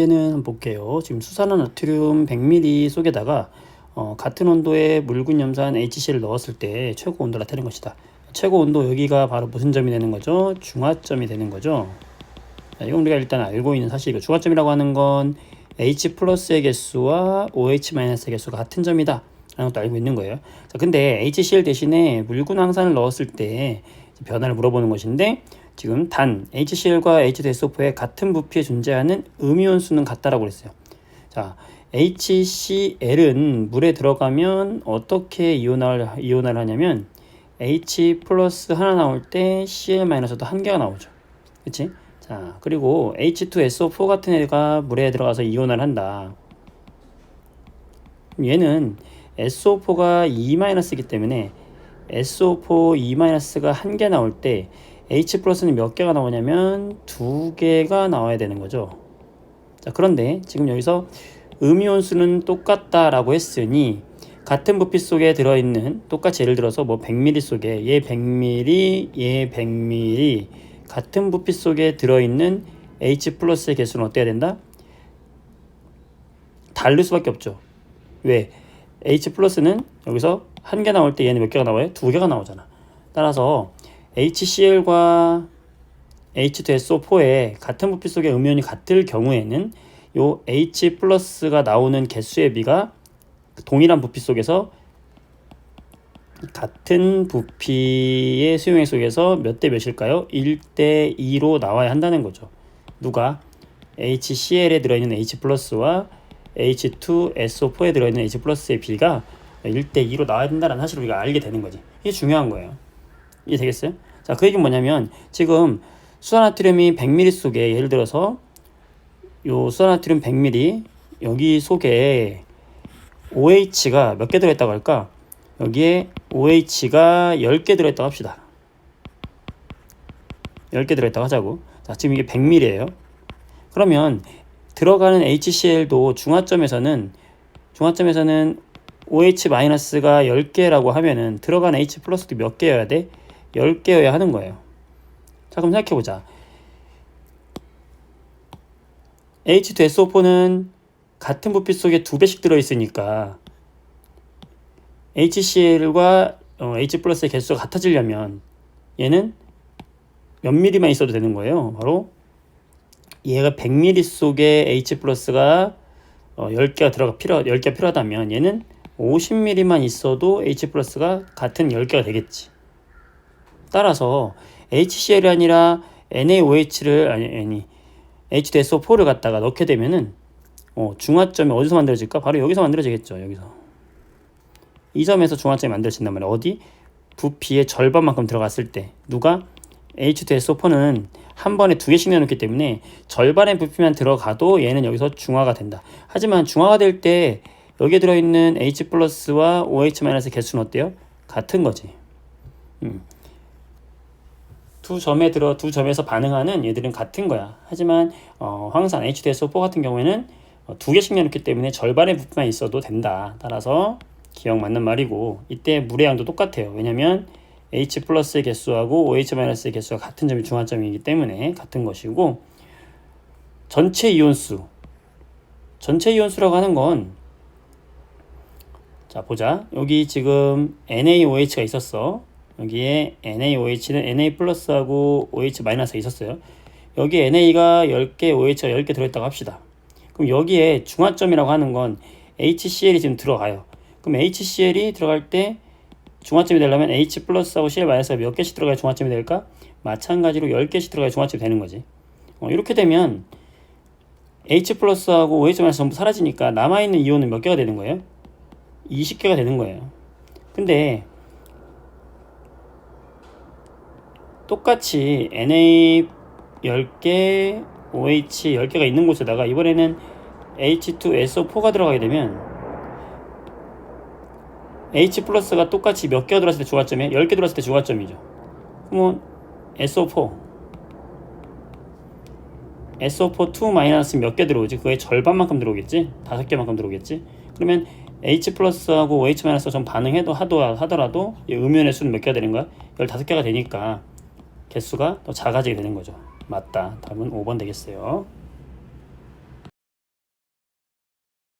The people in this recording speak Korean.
이제는 한번 볼게요. 지금 수산화 나트륨 100ml 속에다가 같은 온도의 묽은 염산 HCl을 넣었을 때 최고 온도를 나타낸 것이다. 최고 온도 여기가 바로 무슨 점이 되는 거죠? 중화점이 되는 거죠. 자, 이건 우리가 일단 알고 있는 사실이고, 중화점이라고 하는 건 H 플러스의 개수와 OH 마이너스의 개수가 같은 점이다 라는 것도 알고 있는 거예요. 자, 근데 HCl 대신에 묽은 황산을 넣었을 때 변화를 물어보는 것인데, 지금 단 HCl과 H2SO4의 같은 부피에 존재하는 음이온수는 같다라고 그랬어요. 자, HCl은 물에 들어가면 어떻게 이온화를 하냐면 H 플러스 하나 나올 때 Cl 마이너스도 한 개가 나오죠. 그치? 자, 그리고 H2SO4 같은 애가 물에 들어가서 이온화를 한다. 얘는 SO4가 2-이기 때문에 SO4 2-가 한 개 나올 때 H 플러스는 몇 개가 나오냐면 2개가 나와야 되는 거죠. 자, 그런데 지금 여기서 음이온수는 똑같다라고 했으니 같은 부피 속에 들어있는, 똑같이 예를 들어서 뭐 100ml 속에 얘 100ml, 얘 100ml 같은 부피 속에 들어있는 H 플러스의 개수는 어때야 된다? 다를 수밖에 없죠. 왜? H 플러스는 여기서 한 개 나올 때 얘는 몇 개가 나와요? 2개가 나오잖아. 따라서 HCl과 H2SO4의 같은 부피 속의 음이온이 같을 경우에는 요 H 플러스가 나오는 개수의 비가 동일한 부피 속에서 같은 부피의 수용액 속에서 몇 대 몇일까요? 1대 2로 나와야 한다는 거죠. 누가? HCl에 들어있는 H 플러스와 H2SO4에 들어있는 H 플러스의 비가 1대 2로 나와야 된다는 사실을 우리가 알게 되는 거지. 이게 중요한 거예요. 이해 되겠어요? 자, 그 얘기는 뭐냐면 지금 수산나트륨이 100ml 속에, 예를 들어서 요 수산나트륨 100ml 여기 속에 OH가 몇 개 들어있다고 할까? 여기에 OH가 10개 들어있다고 합시다. 10개 들어있다고 하자고. 자, 지금 이게 100ml예요. 그러면 들어가는 HCl도 중화점에서는 OH-가 10개라고 하면은 들어가는 H 플러스도 몇 개여야 돼? 10개여야 하는 거예요. 자, 그럼 생각해보자. H2SO4는 같은 부피 속에 2배씩 들어있으니까 HCl과 H 플러스의 개수가 같아지려면 얘는 몇 mm만 있어도 되는 거예요. 바로 얘가 100ml 속에 H 플러스가 10개가 필요하다면 얘는 50mm만 있어도 H 플러스가 같은 10개가 되겠지. 따라서 HCl이 아니라 NaOH를 H2SO4를 갖다가 넣게 되면은 중화점이 어디서 만들어질까? 바로 여기서 만들어지겠죠. 여기서 이 점에서 중화점이 만들어진단 말이야. 어디? 부피의 절반만큼 들어갔을 때. 누가? H2SO4는 한 번에 2개씩 내놓기 때문에 절반의 부피만 들어가도 얘는 여기서 중화가 된다. 하지만 중화가 될 때 여기에 들어있는 H 플러스와 OH 마이너스 개수는 어때요? 같은 거지. 두 점에서 반응하는 얘들은 같은 거야. 하지만 황산 H2SO4 같은 경우에는 2개씩 내놓기 때문에 절반의 부피만 있어도 된다. 따라서 기억 맞는 말이고, 이때 물의 양도 똑같아요. 왜냐면 H 플러스의 개수하고 OH 마이너스의 개수가 같은 점이 중화점이기 때문에 같은 것이고, 전체 이온수라고 하는 건, 자 보자. 여기 지금 NaOH가 있었어. 여기에 NaOH는 Na 플러스하고 OH 마이너스가 있었어요. 여기 NA가 10개, OH가 10개 들어있다고 합시다. 그럼 여기에 중화점이라고 하는 건 HCl이 지금 들어가요. 그럼 HCl이 들어갈 때 중화점이 되려면 H 플러스하고 Cl 마이너스가 몇 개씩 들어가야 중화점이 될까? 마찬가지로 10개씩 들어가야 중화점이 되는 거지. 이렇게 되면 H 플러스하고 OH 마이너스 전부 사라지니까 남아있는 이온은 몇 개가 되는 거예요? 20개가 되는 거예요. 근데 똑같이 Na 10개, OH 10개가 있는 곳에다가 이번에는 H2SO4가 들어가게 되면 H 플러스가 똑같이 몇 개가 들어왔을 때 중화점이에요? 10개 들어왔을 때 중화점이죠. 그러면 SO4 2 마이너스 몇 개 들어오지? 그거의 절반만큼 들어오겠지? 5개만큼 들어오겠지? 그러면 H 플러스하고 OH 마이너스가 좀 반응해도 하더라도 음이온의 수는 몇 개가 되는 거야? 15개가 되니까 개수가 더 작아지게 되는 거죠. 맞다. 답은 5번 되겠어요.